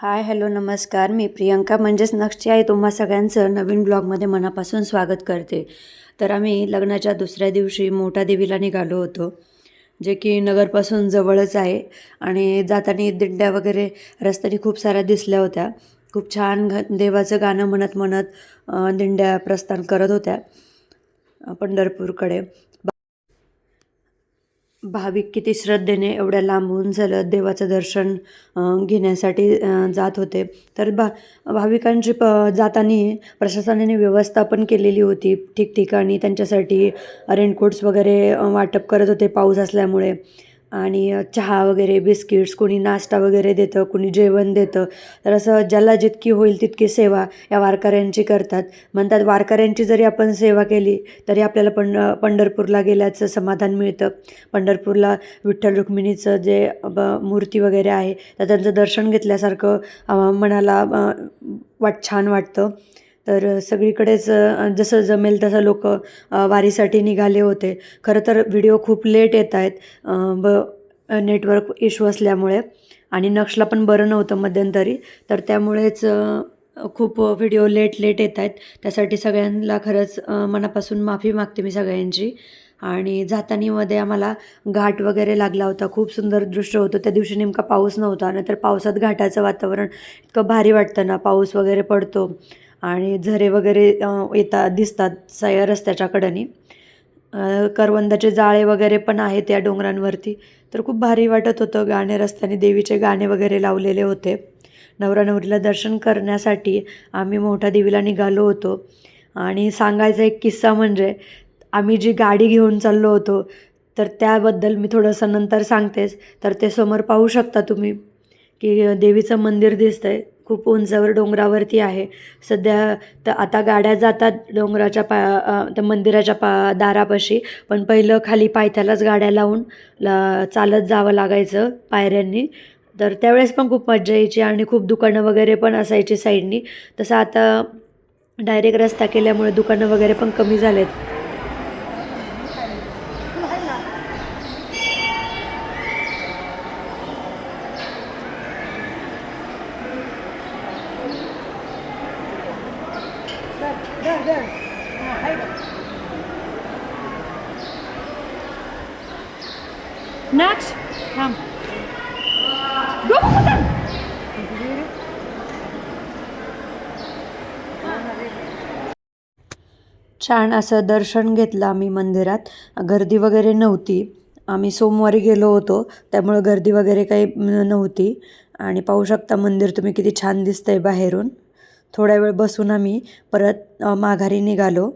Hi hello नमस्कार. मी प्रियंका म्हणजेच नक्षी आई तुम्हा सगळ्यांचं नवीन ब्लॉगमध्ये मनापासून स्वागत करते. तर आम्ही लग्नाच्या दुसऱ्या दिवशी मोठा देवीला निघालो होतो, जे की नगरपासून जवळच आहे. आणि जाताना दिंड्या वगैरे रस्त्याने खूप साऱ्या दिसल्या होत्या. खूप छान देवाचं गाणं म्हणत म्हणत दिंड्या प्रस्थान करत होत्या पंढरपूरकडे. भाविक किती श्रद्धेने एवढ्या लांबून झालं देवाचं दर्शन घेण्यासाठी जात होते. तर भाविकांची जाताना प्रशासनाने व्यवस्था पण केलेली होती. ठिकठिकाणी त्यांच्यासाठी रेनकोट्स वगैरे वाटप करत होते पाऊस असल्यामुळे. आणि चहा वगैरे बिस्किट्स, कोणी नाश्ता वगैरे देतं, कोणी जेवण देतं. तर असं ज्याला जितकी होईल तितकी सेवा या वारकऱ्यांची करतात. म्हणतात वारकऱ्यांची जरी आपण सेवा केली तरी आपल्याला पंढरपूरला गेल्याचं समाधान मिळतं. पंढरपूरला विठ्ठल रुक्मिणीचं जे मूर्ती वगैरे आहे तर त्यांचं दर्शन घेतल्यासारखं मनाला छान वाटतं. तर सगळीकडेच जसं जमेल तसं लोक वारीसाठी निघाले होते. खरं तर व्हिडिओ खूप लेट येत आहेत नेटवर्क इश्यू असल्यामुळे, आणि नक्षला पण बरं नव्हतं मध्यंतरी. तर त्यामुळेच खूप व्हिडिओ लेट येत आहेत. त्यासाठी सगळ्यांना खरंच मनापासून माफी मागते मी सगळ्यांची. आणि जातानीमध्ये आम्हाला घाट वगैरे लागला होता. खूप सुंदर दृश्य होतं. त्या दिवशी नेमका पाऊस नव्हता, नाहीतर पावसात घाटाचं वातावरण इतकं भारी वाटतं ना. पाऊस वगैरे पडतो आणि झरे वगैरे दिसतात रस्त्याच्या कडेने. करवंदाचे जाळे वगैरे पण आहेत या डोंगरांवरती. तर खूप भारी वाटत होतं. रस्त्याने देवीचे गाणे वगैरे लावलेले होते. नवरा नवरीला दर्शन करण्यासाठी आम्ही मोठ्या देवीला निघालो होतो. आणि सांगायचा एक किस्सा म्हणजे आम्ही जी गाडी घेऊन चाललो होतो तर त्याबद्दल मी थोडंसं नंतर सांगतेच. तर ते समोर पाहू शकता तुम्ही की देवीचं मंदिर दिसतंय. खूप उंचावर डोंगरावरती आहे. सध्या तर आता गाड्या जातात डोंगराच्या त्या मंदिराच्या दारापाशी. पण पहिलं खाली पायथ्यालाच गाड्या लावून चालत जावं लागायचं पायऱ्यांनी. तर त्यावेळेस पण खूप मज्जा यायची आणि खूप दुकानं वगैरे पण असायची साईडनी. तसं आता डायरेक्ट रस्ता केल्यामुळे दुकानं वगैरे पण कमी झालेत. Next, come. छान असं दर्शन घेतलं आम्ही मंदिरात. गर्दी वगैरे नव्हती. आम्ही सोमवारी गेलो होतो त्यामुळं गर्दी वगैरे काही नव्हती. आणि पाहू शकता मंदिर तुम्ही किती छान दिसतंय बाहेरून. थोड्या वेळ बसून आम्ही परत माघारी निघालो.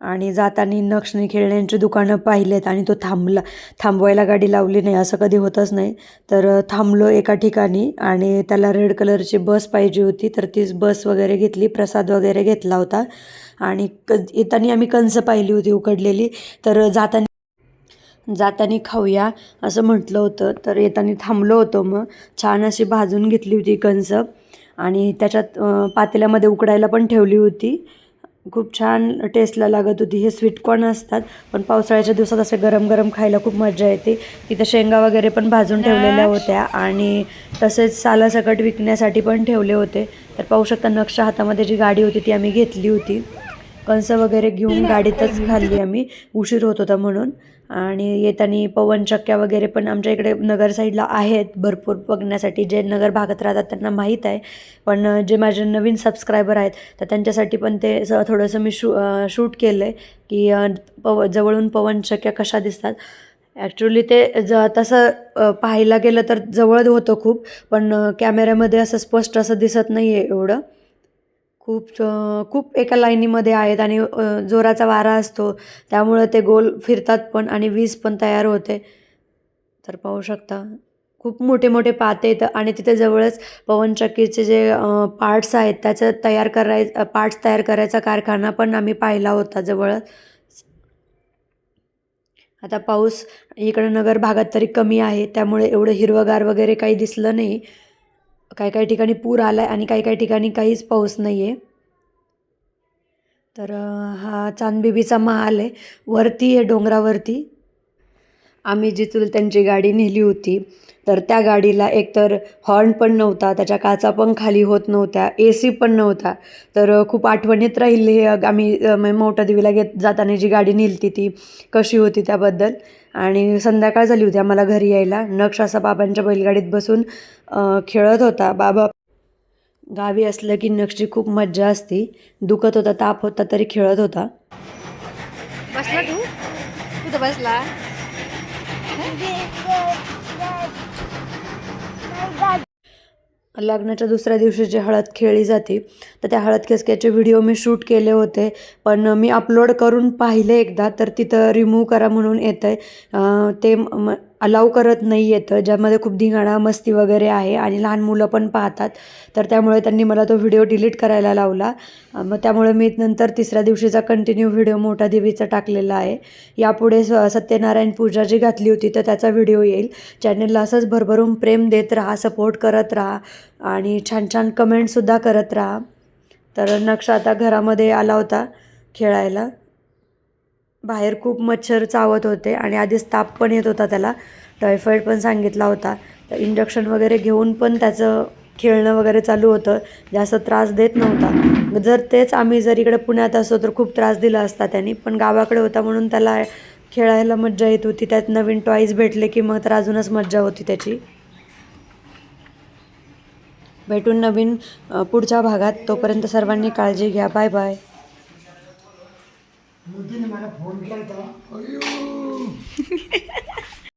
आणि जाताना नक्षनी खेळण्यांची दुकानं पाहिलेत आणि तो थांबवायला गाडी लावली नाही, असं कधी होतच नाही. तर थांबलो एका ठिकाणी आणि त्याला रेड कलरची बस पाहिजे होती. तर तीच बस वगैरे घेतली, प्रसाद वगैरे घेतला होता. आणि येताना आम्ही कणसं पाहिली होती उकडलेली. तर जाताना खाऊया असं म्हटलं होतं. तर येताना थांबलो होतो. मग छान अशी भाजून घेतली होती कणसं आणि त्याच्यात पातेल्यामध्ये उकडायला पण ठेवली होती. खूप छान टेस्टला लागत होती. हे स्वीटकॉर्न असतात, पण पावसाळ्याच्या दिवसात असे गरम गरम खायला खूप मजा येते. तिथं शेंगा वगैरे पण भाजून ठेवलेल्या होत्या आणि तसेच सालासकट विकण्यासाठी पण ठेवले होते. तर पाहू शकता नक्षा हातामध्ये जी गाडी होती ती आम्ही घेतली होती. कणसं वगैरे घेऊन गाडीतच खाल्ली आम्ही, उशीर होत होता म्हणून. आणि येताना पवनचक्क्या वगैरे पण आमच्या इकडे नगर साईडला आहेत भरपूर बघण्यासाठी. जे नगर भागात राहतात त्यांना माहीत आहे, पण जे माझे नवीन सबस्क्रायबर आहेत तर त्यांच्यासाठी पण ते थोडंसं मी शूट केलं आहे की जवळून पवनचक्क्या कशा दिसतात. ॲक्च्युली ते तसं पाहायला गेलं तर जवळ होतं खूप, पण कॅमेऱ्यामध्ये असं स्पष्ट असं दिसत नाही आहे एवढं. खूप एका लाईनीमध्ये आहेत आणि जोराचा वारा असतो त्यामुळं ते गोल फिरतात पण आणि वीज पण तयार होते. तर पाहू शकता खूप मोठे मोठे पाते आहेत आणि तिथे जवळच पवनचक्कीचे जे पार्ट्स आहेत त्याचं पार्ट्स तयार करायचा कारखाना पण आम्ही पाहिला होता जवळच. आता पाऊस इकडं नगर भागात तरी कमी आहे त्यामुळे एवढं हिरवगार वगैरे काही दिसलं नाही. काही काही ठिकाणी पूर आला आहे आणि काही काही ठिकाणी काहीच पाऊस नाही आहे. तर हा चांदबिबीचा महाल आहे, वरती आहे डोंगरावरती. आम्ही जी चुलत्यांची गाडी नेली होती तर त्या गाडीला एकतर हॉर्न पण नव्हता, त्याच्या काचा पण खाली होत नव्हत्या, AC पण नव्हता. तर खूप आठवणीत राहील हे आम्ही मोठ्या देवीला जाताना जी गाडी नेली ती कशी होती त्याबद्दल. आणि संध्याकाळ झाली होती आम्हाला घरी यायला. नक्ष असा बाबांच्या बैलगाडीत बसून खेळत होता. बाबा गावी असलं की नक्षची खूप मज्जा असते. दुखत होता, ताप होता तरी खेळत होता. बसला तू कुठं बसला लग्नाच्या दुसऱ्या दिवशी जी हळद खेळली जाते तर त्या हळद खेचक्याचे व्हिडिओ मी शूट केले होते, पण मी अपलोड करून पाहिले एकदा तर तिथं रिमूव्ह करा म्हणून येतं आहे. ते अलाव करत नाही येतं, ज्यामध्ये खूप धिंगाणा मस्ती वगैरे आहे आणि लहान मुलं पण पाहतात. तर त्यामुळे त्यांनी मला तो व्हिडिओ डिलीट करायला लावला. मग त्यामुळे मी नंतर तिसऱ्या दिवशीचा कंटिन्यू व्हिडिओ मोठा देवीचा टाकलेला आहे. यापुढे सत्यनारायण पूजा जी घातली होती तर त्याचा व्हिडिओ येईल. चॅनलला असंच भरभरून प्रेम देत राहा, सपोर्ट करत राहा आणि छान छान कमेंटसुद्धा करत राहा. तर नक्ष आता घरामध्ये आला होता खेळायला. बाहेर खूप मच्छर चावत होते आणि आधीच ताप पण येत होता त्याला, टायफॉईड पण सांगितला होता. तर इंजेक्शन वगैरे घेऊन पण त्याचं खेळणं वगैरे चालू होतं, जास्त त्रास देत नव्हता. आम्ही जर इकडे पुण्यात असतो तर खूप त्रास दिला असता त्यांनी, पण गावाकडे होता म्हणून त्याला खेळायला मज्जा येत होती. त्यात नवीन टॉईज भेटले की मग तर अजूनच मज्जा होती त्याची. भेटून नवीन पुढच्या भागात. तोपर्यंत सर्वांनी काळजी घ्या. Bye bye. मोदीने मला फोन केला होता.